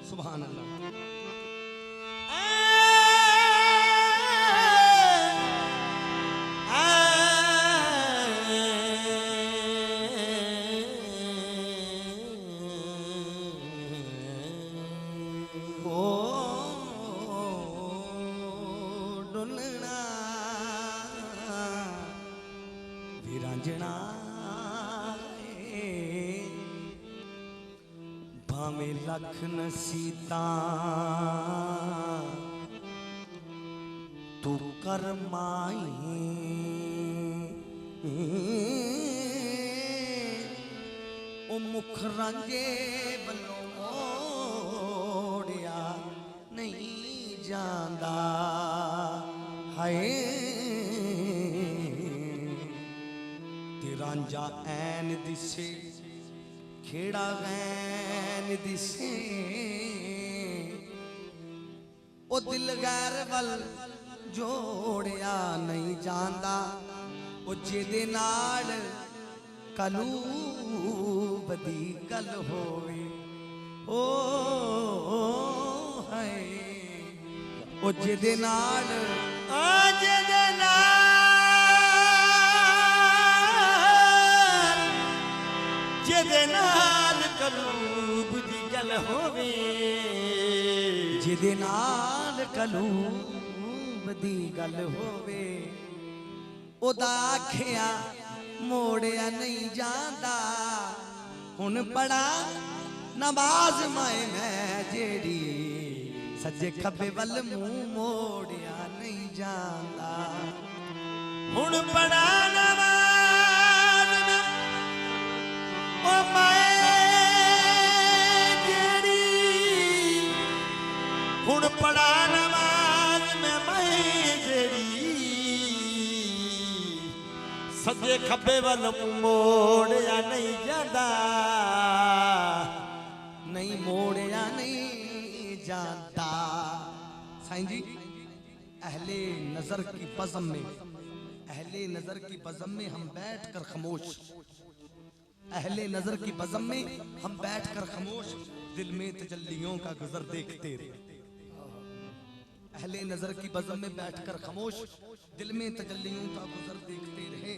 सुभान अल्लाह। भावे लखन सीता तू कर माई, ओ मुख रांझे बलों मोड़िया नहीं जांदा हाय। ते रांझा ऐन दिसे खेड़ा गैन दिसे, ओ दिल गैर वल जोड़िया नहीं जांदा, ओ जिदे नाल कलूब दी गल होवे ओ है, ओ जिदे नाल जिदे नाल कलूब दी गल होवे, जिदे नाल कलूब दी गल होवे, ओदा आखिया मोड़िया नहीं जांदा। हुन पड़ा नमाज मैं जेड़ी सज्जे खब्बे वल मुंह मोड़िया नहीं जांदा। हुन पड़ा नमाज ओ हुण पड़ा नमाज में मैं जेड़ी सजे खब्बे वल मोड़िया नहीं जांदा, नहीं मोड़िया नहीं जांदा। साईं जी अहले नजर की बज़म में, अहले नजर की बज़म में हम बैठकर खामोश, अहले नजर की बज़म में हम बैठकर खामोश दिल में तजल्लियों का गुजर देखते रहे। अहले नजर की बज़म में बैठकर खामोश दिल में तजल्लियों का गुजर देखते रहे।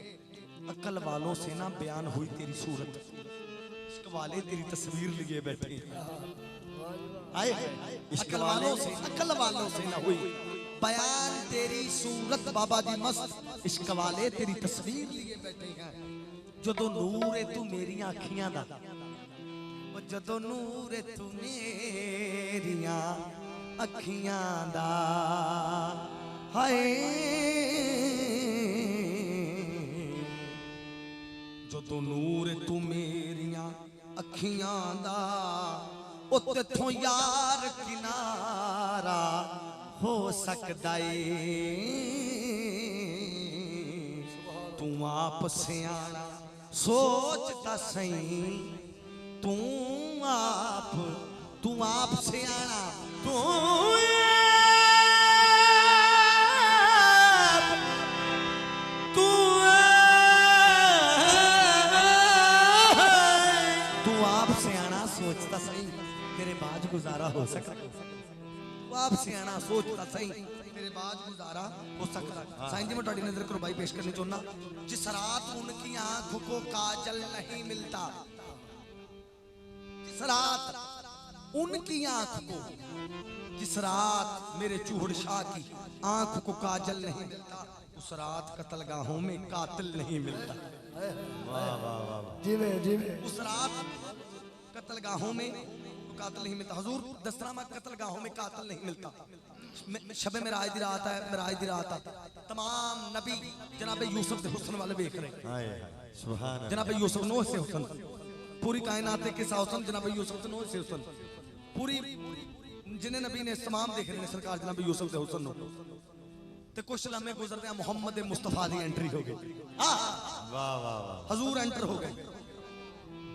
अक्ल वालों से ना बयान हुई तेरी सूरत, इश्क वाले तेरी तस्वीर लिए बैठे आए। इश्क वालों से अक्ल वालों से ना हुई बयान तेरी सूरत बाबा जी मस्त, इश्क वाले तेरी तस्वीर लिए बैठे हैं। जदों नूर है तू मेरी अखियां दा, जदों नूर है तू मेरिया अखियां दा हाय। जदों नूर तू मेरिया अखियां दा, ओ तेथों यार किनारा हो सकदा है। तू आप सियाना सोचता सही, तू आप सियाना तू आप सियाना सोचता सही तेरे बाज गुजारा हो सकता। तू आप सियाना सोचता सही तेरे बाज गुजारा हो सकता। साईं जी मैं तुहाडी नजर कुर्बाई पेश करनी चाहना। जिस रात उनकी आंखों को काजल नहीं मिलता, जिस रात उनकी आंख को, जिस रात मेरे चूहड़ शाह की आंख को काजल नहीं मिलता, उस रात कत्लगाहों में कातिल नहीं मिलता। वाह वाह वाह जीवे जीवे। उस रात कत्लगाहों में कातिल नहीं मिलता। हुजूर दस्तरामा कत्लगाहों में कातिल नहीं मिलता। शबे मेराज दी रात है, मेराज दी रात है। तमाम नबी जनाब यूसुफ के हुस्न वाले देख रहे हैं। सुभान अल्लाह। जनाब यूसुफ नूह से हुस्न, पूरी कायनात के हुस्न जनाब यूसुफ नूह से हुस्न, पूरी जिन्हें नबी ने तमाम देख रहे हैं सरकार जनाब यूसुफ के हुस्न। ते कुछ लम्हे गुजरते हैं मोहम्मद मुस्तफा दी एंट्री हो गई। वाह वाह वाह। हुजूर एंटर हो गए।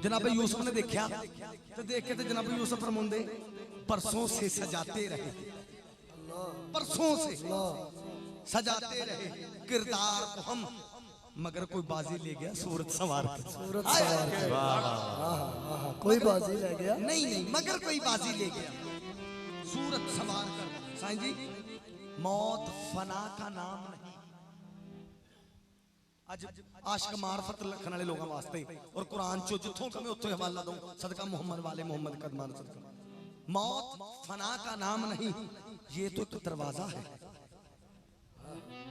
जनाब यूसुफ ने देखा तो देख के जनाब यूसुफ फरमाते परसों से सजाते रहे, परसों से सजाते रहे किरदार को हम, मगर कोई बाजी ले गया सूरत सवार के। सूरत सवार के। कोई बाजी ले गया नहीं, नहीं मगर कोई बाजी ले गया। सूरत सवार कर। साईं जी, मौत फना का नाम नहीं। अज आशिक मार्फत लिखने वाले लोगों वास्ते और कुरान चो जिथों कमे उत्थों हवाला दूं, सदका मोहम्मद वाले मोहम्मद कदमान सदका। मौत फना का नाम नहीं, ये तो एक दरवाजा है।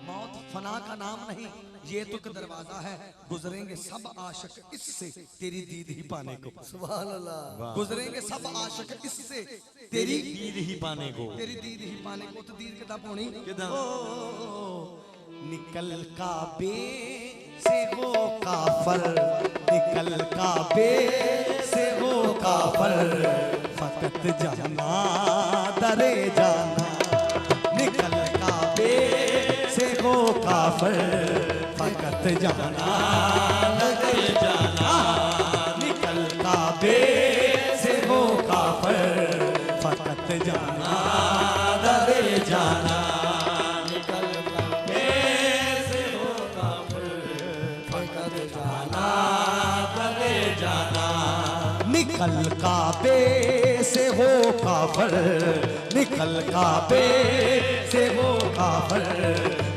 मौत फना का नाम नहीं, ये तो एक दरवाजा है। गुजरेंगे सब आशिक इससे तेरी दीद ही पाने को। सुभान अल्लाह। गुजरेंगे सब आशिक इससे तेरी दीद ही पाने को। तेरी दीद ही पाने को। तो दीद किताब होनी किदा? निकल काबे से हो काफर, निकल काबे से हो काफर, फकत जाना दरे जाना। निकल काबे से हो काफर, फकत जाना दरे जाना। निकल काबे से हो काफर, फकत जाना दरे जाना। निकल काबे से हो काफर, निकल काबे से हो काफर,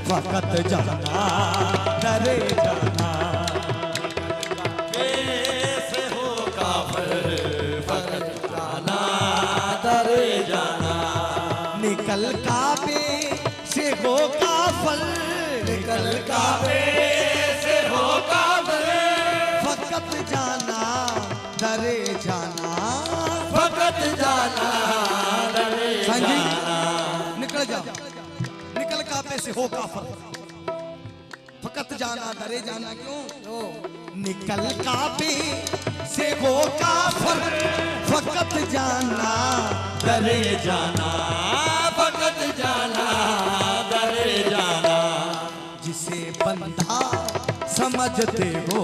फकत जाना डरे जाना। से हो काफर, फकत जाना डरे जाना। निकल काबे से हो काफर, निकल काबे से हो काफर, फकत जाना डरे जाना। फकत जाना डरे जाना। निकल जा, निकल काबे से हो काफर, फकत जाना डरे जाना। क्यों? निकल काबे से हो काफर, फकत जाना डरे जाना। फकत जाना डरे जाना। जिसे बंदा समझते हो,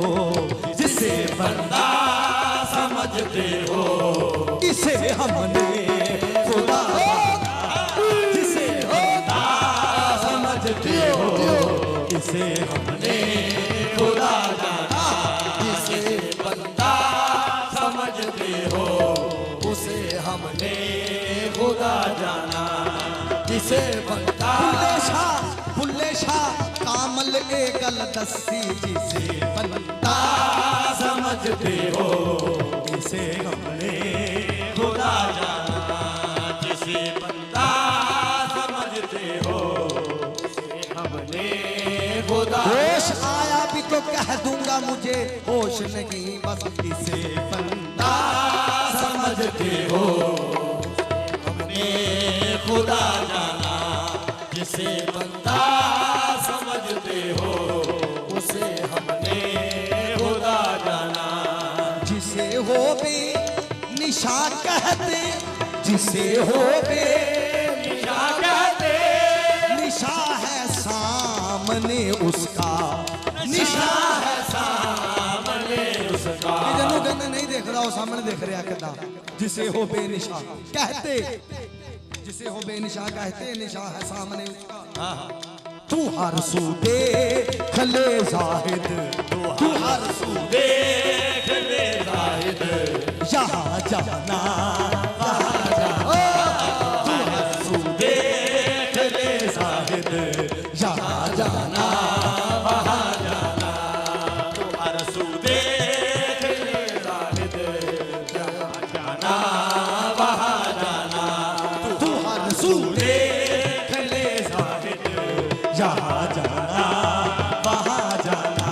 जिसे बंदा समझते हो, इसे हमने खुदा। जिसे बंदा समझते हो, इसे हमने खुदा जाना। जिसे बंदा समझते हो, उसे हमने खुदा जाना। जिसे बंदा बुल्ले शाह कामल ए गल दसी। जिसे बंदा समझते हो, इसे हमने खुदा जाना। जिसे बंदा समझते हो, इसे हमने खुदा। होश आया भी तो कह दूंगा मुझे होश नहीं, बस इसे बंदा समझते हो, हमने खुदा जाना। जिसे बंदा समझते हो, उसे हमने खुदा जाना। जिसे हो बे निशा कहते, जिसे हो बे निशा कहते, निशा है सामने उसका। निशा है सामने उसका। जनू कहते नहीं देख रहा हो, सामने देख रहा किदा। जिसे हो बेनिशा कहते, जिसे हो बेनिशा कहते, निशा है सामने उसका। तू हर सू देख ले जाहिद, तू हर सू देख ले जाहिद, यहाँ जाना वहाँ जाना। तू हर सू देख ले जाहिद, यहाँ जाना वहाँ जाना। तू हर सू देख ले जाहिद, यहाँ जाना वहाँ जाना। तू हर सू देख ले जाहिद, यहाँ जाना वहाँ जाना।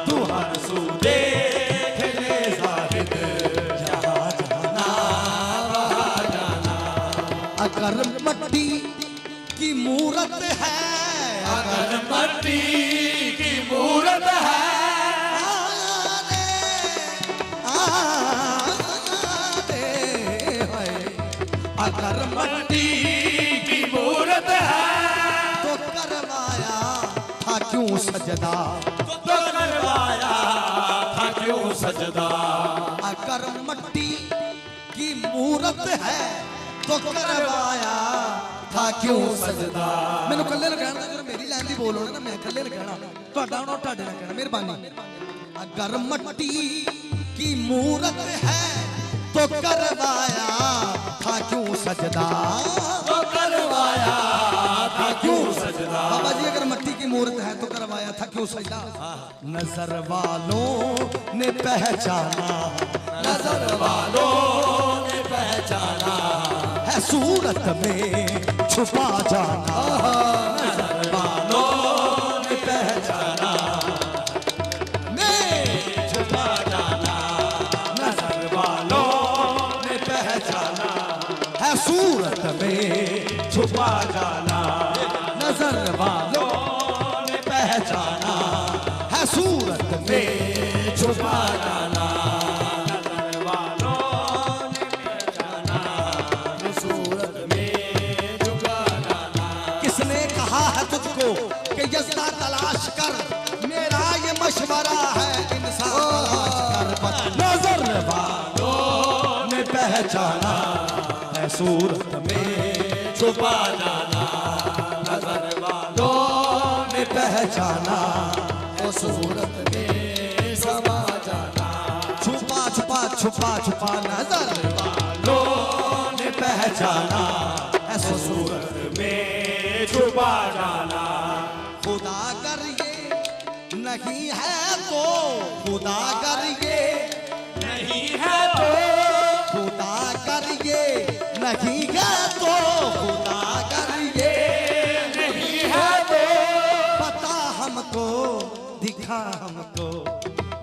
तू हर सू देख ले जाहिद, यहाँ जाना वहाँ जाना। अगर मट्टी की मूरत है, अगर मट्टी की मूरत है, अगर मट्टी की मूरत है, तो करवाया था क्यों सजदा। तो करवाया था क्यों सजदा। अगर मट्टी की मूरत है तो करवाया था क्यों सजदा। मैनू कल्ले ने कहना, जब मेरी लाइन दी बोल होना ना, मैं कल्ले ने कहना, ਤੁਹਾਡਾ ਉਹਨਾਂ ਤੁਹਾਡੇ ਨਾਲ कहना। मेहरबानी। अगर मट्टी की मूरत है तो करवाया था क्यों सजदा। सजदा वो करवाया था क्यों सजदा। बाबा जी अगर मट्टी की मूर्त है तो करवाया था क्यों सजदा। नजर वालों ने पहचाना, नजर वालों ने पहचाना है सूरत में छुपा जाना। नजर वालों ने पहचाना में छुपा जाना। नजर वालों ने पहचाना है सूरत में छुपा जाना। नजर वालों ने पहचाना है सूरत में छुपा जाना। नजर वालों ने पहचाना सूरत में छुपा जाना। किसने कहा है तुझको कि यज़्दा तलाश कर, मेरा ये मशवरा है इंसान तलाश कर। नजर वालों ने पहचाना है सूरत में छुपा जाना। नजर वालों ने पहचाना ने सूरत में समा जाना। छुपा छुपा छुपा छुपा नजर वालों ने पहचाना है सूरत में छुपा जाना। खुदा कर ये नहीं है तो, खुदा कर ये नहीं है तो खुदा कर ये नहीं है तो, खुदा कर ये नहीं है तो पता हमको दिखा हमको,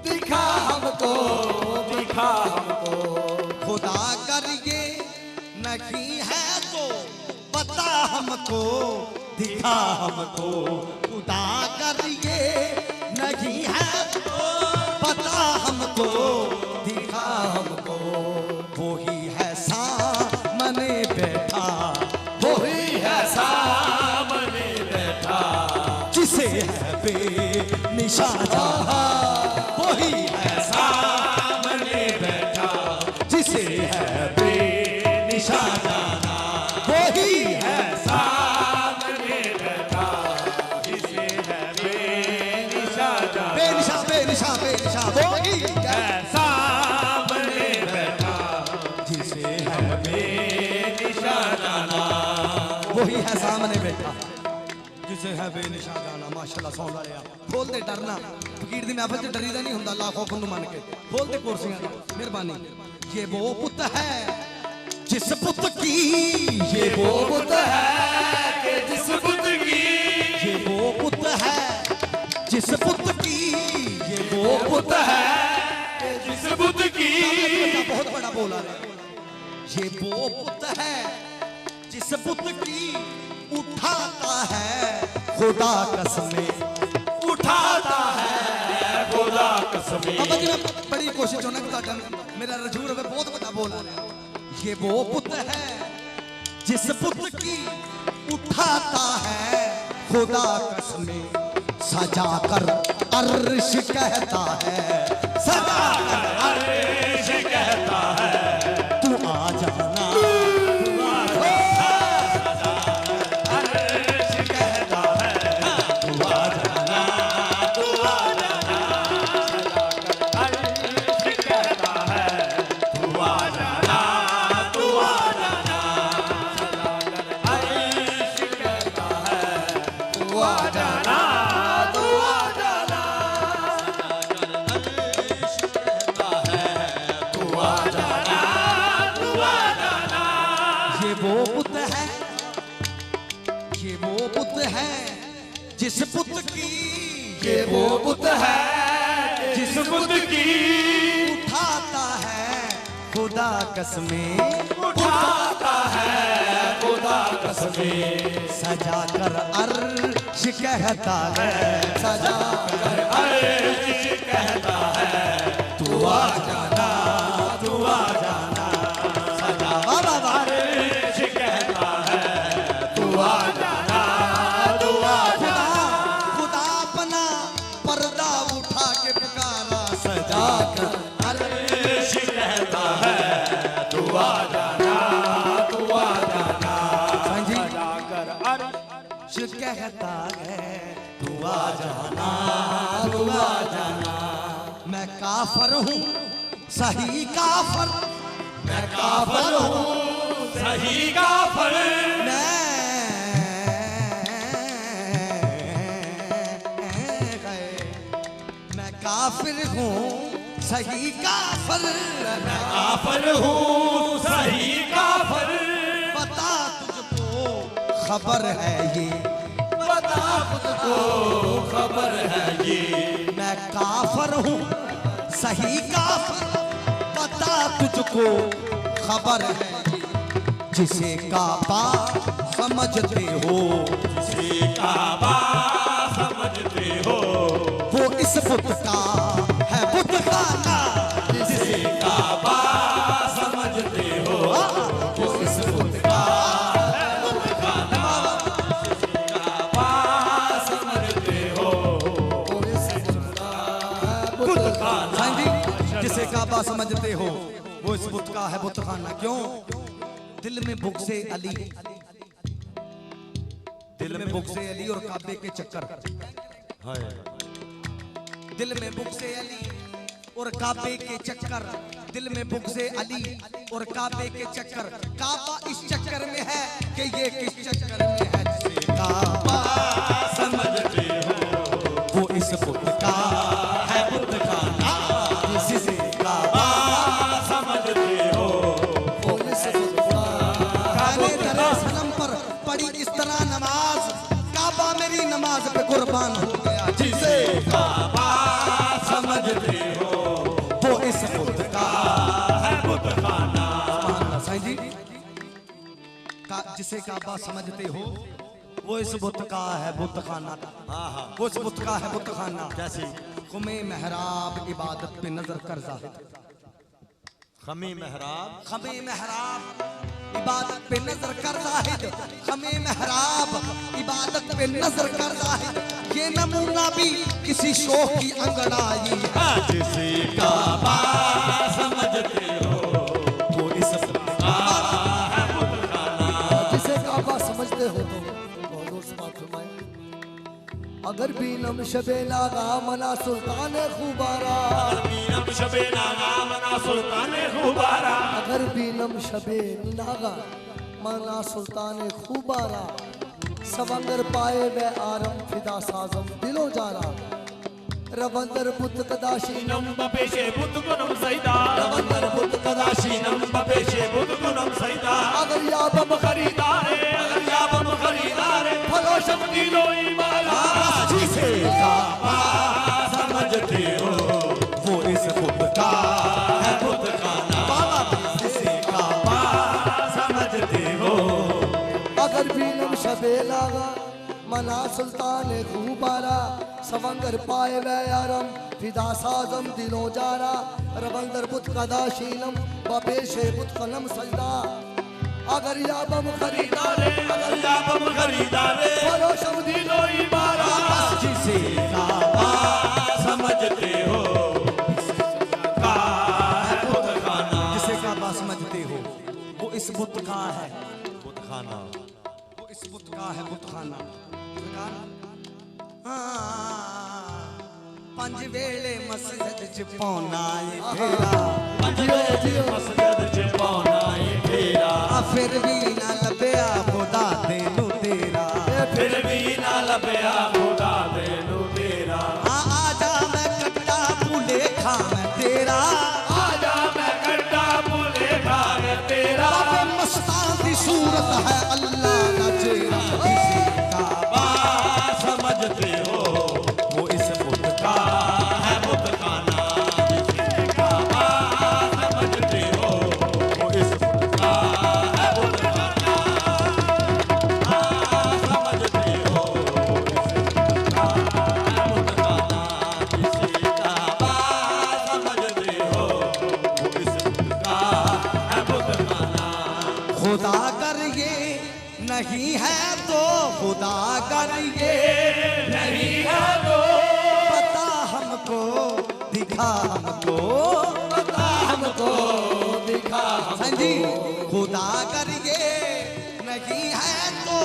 दिखा हमको दिखा हमको। खुदा कर ये नहीं है तो पता हमको दिखा हमको। खुदा कर ये नहीं है तो पता हमको दिखा हमको। वही है सामने बैठा, वही है सामने बैठा जिसे है बेनिशान जाना। वही है सामने बैठा जिसे है बेनिशान जाना। वही है सामने बैठा जिसे है बेनिशान जाना। बेनिशा बेनिशा बेनिशा। वही है सामने बैठा जिसे है बेनिशान जाना। वही है सामने बैठा जिसे है बेनिशा जाना। माशाल्लाह सौंदा रहा। खोल दे डरना फकीर दी महफिल च डरीदा नहीं हुंदा लाखों कुन मन के। खोल दे कुर्सियां मेहरबानी। ये वो पुत है जिस पुत की, ये वो पुत है कि जिस बुद्ध की ये वो पुत है जिस पुत की, ये वो पुत है जिस बुद्ध की बहुत बड़ा बोला रे। ये वो पुत है जिस पुत की उठाता है खुदा कसमें, उठाता है खुदा कसमें। बाबा जी मैं बड़ी कोशिश होना कि मेरा रजूर है बहुत बड़ा बोला रे। ये वो पुत है जिस पुत की उठाता है खुदा कसमें। सजा कर अर्श कहता है, सजा कर अर्श कहता है तू आ जाना। अर्श कहता है तू आ जाना। तू आ जाना। अर्श कहता है तू आ जाना। तू आ जाना। अर्श कहता है तू आ जाना। तू आ जाना। अर्श कहता है तू आ जाना। तू आ जाना। ये वो पुत है, ये वो पुत है जिस पुत की, ये वो बुत है जिस बुत की उठाता है खुदा कसमें। उठाता है खुदा कसमें। सजा कर अर्श कहता है, सजा कर अर्श कहता है तू आ जाना। तू आ जाना। सजा बाबा अर्श कहता है तू आ जाना। तू आ जाना। खुदा अपना पर्दा उठा के पुकारा सजा कर अर्श कहता है तू आ जाना। तू आ जाना। जी जाकर अर्श कहता है तू आ जाना। तू आ जाना। मैं काफर हूँ सही काफर, मैं काफर हूँ सही काफिर। मैं काफिर हूँ सही काफिर। मैं काफिर हूँ सही काफिर। पता तुझको खबर है ये, पता तुझको खबर है ये। मैं काफिर हूँ सही काफिर। पता तुझको खबर है जिसे काबा समझते हो, जिसे काबा समझते हो, वो इस बुत का है बुत खाना। जिसे काबा समझते हो, वो इस बुत का बुत खाना। जिसे काबा समझते हो, वो इस बुत का है बुत बुत खाना। हाँ जी, जिसे काबा समझते हो वो इस बुत का है बुत खाना। क्यों? दिल में बुग़्ज़ से अली, दिल में बुग़्ज़ से अली और काबे के चक्कर। दिल में बुग़्ज़ से अली और काबे के चक्कर। दिल में बुग़्ज़ से अली और काबे के चक्कर। काबा इस चक्कर में है कि ये किस चक्कर में है। जिसे काबा समझते हो, वो इस बुत का है बुत खाना। जिसे काबा समझते हो, वो इस बुत का खाने दरे सनम पर पड़ी इस तरह नमाज। काबा मेरी नमाज पे कुर्बान हो गया। जिसे काबा समझते हो, वो इस बुत का है बुत खाना। साईं जी जिसे काबा समझते हो वो इस बुत का है बुत खाना। वो इस बुत का है बुत खाना। कैसी? खुमे महराब इबादत पे नजर कर जाहिद। खमी मेहराब, खमे महराब इबादत पे नजर कर जाहिद। खमे महराब इबादत पे नजर कर जाहिद। ये नमूना भी किसी शोख की अंगड़ाई है। जिसे काबा समझते हो, वो इस है बुत खाना। जिसे काबा समझते हो तो बहुत जोर से बात फरमाएं। अगर बीनम शबे नागा मना सुल्तान खुबारा। बीनम शबे नागा मना सुल्तान खुबारा। अगर बीनम शबे नागा मना सुल्तान खुबारा। सवंगर पाए वे आरम फिदा साजम दिलो जारा। रवंदर बुत कदाशीनम बपेशे बुत गुनम सैदा। रवंदर बुत कदाशीनम बपेशे बुत गुनम सैदा। अगर याबम खरीदारे, अगर याबम खरीदारे, फरोशम दिलो इमारा। जिसे काबा समझते हो, वो इस बुत का है बुत खाना। जिसे काबा समझते हो, अगर बीनम शबे नागा मना सुल्तान खुबारा। सवंगर पाए वे यारम फिदा साजम दिलो जारा। रवंदर बुत कदाशीनम बपेशे बुत कलम सजदा। अगर याबम खरीदारे, अगर याबम खरीदारे, फरोशम दिलो इमारा। जिसे काबा समझते हो, का है बुत खाना। जिसे काबा समझते हो वो इस बुत का है बुत खाना। वो इस बुत का है बुत खाना। पंज वेले मस्जिद च पौना ए फेरा। मस्जिद च पौना ए फेरा। फिर भी ना लभया खुदा तेनू तेरा। फिर भी ना लभया खुदा तेनू तेरा। आजा मैं कट्टा भूले खा मैं तेरा। आजा मैं कट्टा भूले खा मैं तेरा। बाबे मस्तान दी सूरत है अल्लाह दा चेहरा। जिसे काबा समझते हो, वो इस बुत का है बुत खाना। जिसे काबा समझते हो, वो इस बुत का है बुत खाना। समझते हो, इसे बुत का है बुत खाना। जिसे काबा समझते हो, वो इस बुत का है बुत खाना। खुदा कर ये नहीं है तो खुदा कर ये नहीं है तो पता हमको दिखा हमको पता हमको दिखा। हाँ जी खुदा कर ये नहीं है तो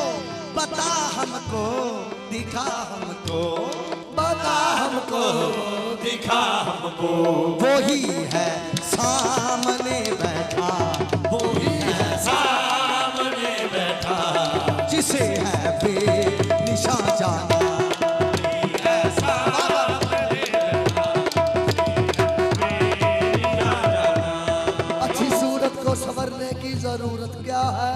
बता हमको दिखा हमको। बता हमको, दिखा हमको। वो ही है सामने बैठा। वो ही है सामने को संवरने की जरूरत क्या है?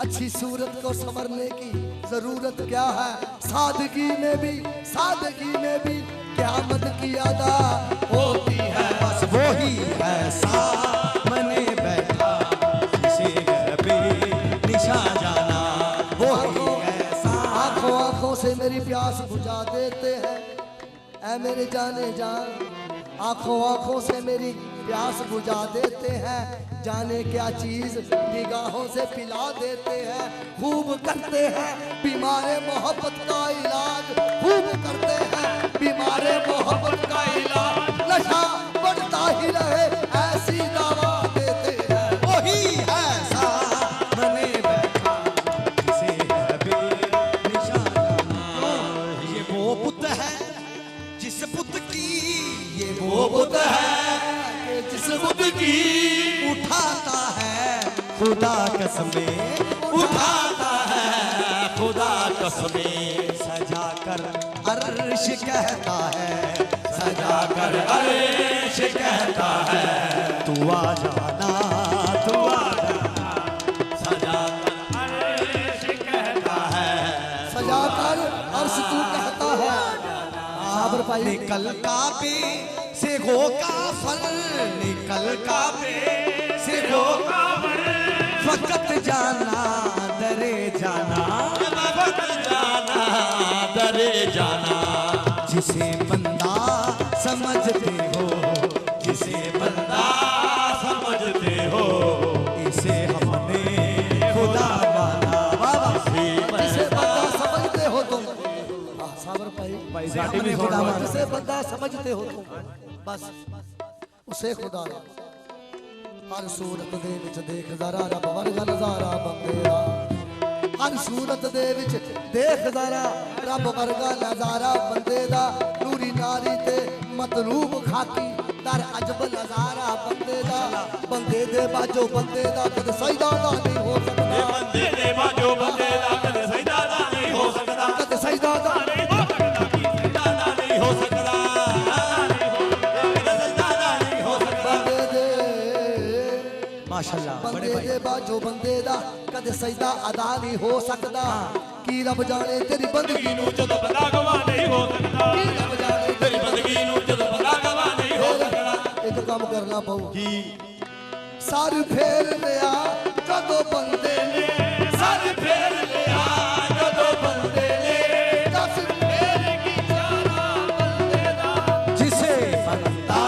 अच्छी सूरत को संवरने की जरूरत क्या है? सादगी में भी क़यामत की अदा होती है। बस वही है सामने बैठा जिसे घर पे निशा जाना, वही है आंखों आंखों से मेरी प्यास बुझा देते हैं, ऐ मेरे जाने जान। आंखों आंखों से मेरी प्यास बुझा देते हैं, जाने क्या चीज निगाहों से पिला देते हैं। खूब करते हैं बीमारे मोहब्बत का इलाज, खूब करते हैं बीमारे मोहब्बत का इलाज। नशा बढ़ता ही रहे ऐसी दवा देते हैं। वही है सामने बैठा जिसे घर पे निशा जाना। ये वो बुत है जिस बुत की, ये वो बुत है कि जिस बुत की उठाता है खुदा कसमें, उठाता है खुदा कसमें। सजा कर अर्श कहता है, सजा कर अर्श कहता है, तू आ जाना, तू आ जाना। सजा कर अर्श कहता है, सजा कर अर्श तू कहता है। साबर भाई निकल काबे से गो काफर, निकल काबे से गो काफर, फकत जाना दरे जाना, वक्त जाना दरे जाना। जिसे बंदा समझते हो, जिसे बंदा समझते हो, इसे हमने खुदा माना। बाबा जिसे बंदा समझते हो तुम, साबर भाई इसे हमने खुदा माना। जिसे बंदा समझते हो तुम, बस उसे खुदा ला। हर सूरत दे विच देख जरा रब वर्गा नजारा बंदे दा। हर सूरत दे विच देख जरा रब वर्गा नजारा बंदे दा। नूरी नारी ते मतलूब खाकी दर अजब नजारा बंदे दा। बंदे दे बाजो बंदे दा कद सजदा दा नहीं हो सकदा, बंदे दे बाजो बंदे दा कदे सजदा दा नहीं हो सकदा, कद सजदा दा नहीं हो सकदा, सजदा दा नहीं हो सकदा, सजदा दा नहीं हो सकदा। बंदे दे माशाल्लाह बड़े बंदे भाई। दे बाजो बंदे दा कदे सजदा अदा नहीं हो सकदा। की रब जाने तेरी बंदगी नू जदों बंदा गवाह नहीं हो सकदा, की रब जाने तेरी बंदगी नू जदों बंदा गवाह नहीं हो सकदा। एक काम करना पऊ सर फेर लिया जदों बंदे ने, सर फेर लिया जदों बंदे ने, दस फेर की जाना बंदे दा। जिसे बंदा